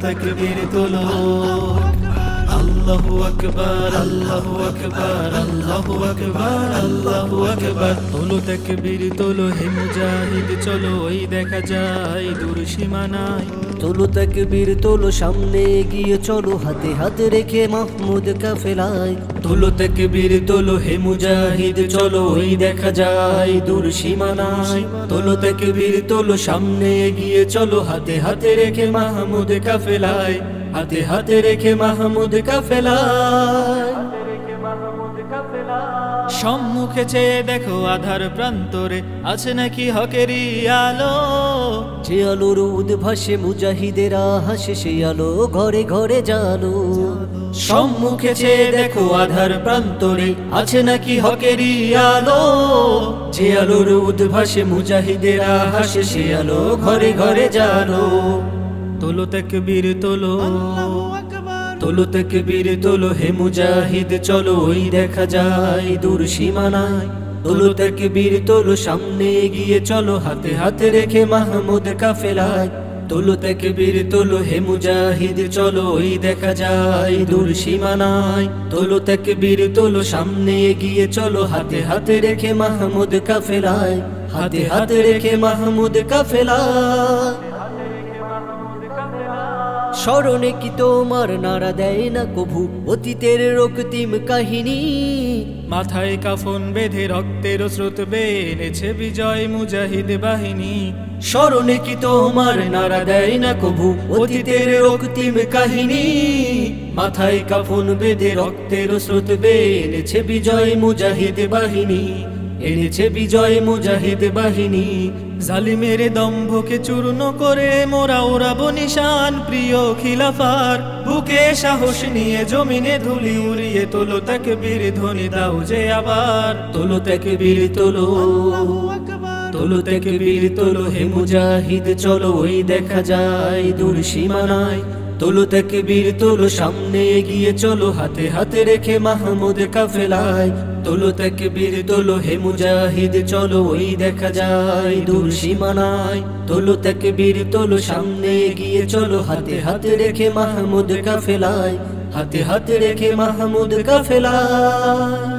তাকবীর তোলো। আল্লাহু আকবার, আল্লাহু আকবার, আল্লাহু আকবার, আল্লাহু আকবার। তোলো তাকবীর তোলো হে মুজাহিদ চলো, ওই দেখা যায় দূর সীমানায়। তোলো তাকবীর তোলো, সামনে এগিয়ে চলো, হাতে হাতে রেখে মাহমুদ কাফেলায়। তোলো তাকবীর তোলো হে মুজাহিদ চলো, ওই দেখা যায় দূর সীমানায়। তোলো তাকবীর তোলো, সামনে এগিয়ে চলো, হাতে হাতে রেখে মাহমুদ কাফেলায়, হাতে হাতে রেখে মাহমুদ কাফেলায়। সম্মুখে চেয়ে দেখো আধার প্রান্তরে আছে নাকি হকেরই আলো। যে আলোর উদ্ভাসে মুজাহিদেরা হাসে, সে আলো ঘরে ঘরে জালো। সম্মুখে চেয়ে দেখো আধার প্রান্তরে আছে নাকি হকেরই আলো। যে আলোর উদ্ভাসে মুজাহিদেরা হাসে, সে আলো ঘরে ঘরে জালো। তোলো তাকবীর তোলো, তোলো তাকবীর তোলো হে মুজাহিদ চলো, ওই দেখা যায় দূর সীমানায়। তোলো তাকবীর তোলো, সামনে এগিয়ে চলো, হাতে হাতে রেখে মাহমুদ কাফেলায়। তোলো তাকবীর তোলো হে মুজাহিদ চলো, ওই দেখা যায় দূর সীমানায়। তোলো তাকবীর তোলো, সামনে এগিয়ে চলো, হাতে হাতে রেখে মাহমুদ কাফেলায়, হাতে হাতে রেখে মাহমুদ কাফেলায়। স্মরণে কি তোমার নাড়া দেয় না কভু অতীতের রক্তিম কাহিনী? মাথায় কাফন বেঁধে রক্তের স্রোত বেনেছে বিজয় মুজাহিদ বাহিনী। স্মরণে কি তোমার নাড়া দেয় না কভু অতীতের রক্তিম কাহিনী? মাথায় কাফন বেঁধে রক্তের স্রোত বেনেছে বিজয় মুজাহিদ বাহিনী, এনেছে বিজয় মুজাহিদ বাহিনী। জালিমের দম্ভকে চূর্ণ করে মোরা ওড়াবো নিশান প্রিয় খিলাফার। বুকে সাহস নিয়ে জমিনে ধুলি উড়িয়ে তোলো তাকবীর ধ্বনি দাও যে আবার। তোলো তাকবীর তোলো, তোলো তাকবীর তোলো হে মুজাহিদ চলো, ওই দেখা যায় দূর সীমানায়। তোলো তাকবীর তোলো, সামনে এগিয়ে চলো, হাতে হাতে রেখে মাহমুদ কাফেলায়। তোলো তাকবীর তোলো হে মুজাহিদ চলো, ওই দেখা যায় দূর সীমানায়। তোলো তাকবীর তোলো, সামনে এগিয়ে চলো, হাতে হাতে রেখে মাহমুদ কাফেলায়, হাতে হাতে রেখে মাহমুদ কাফেলায়।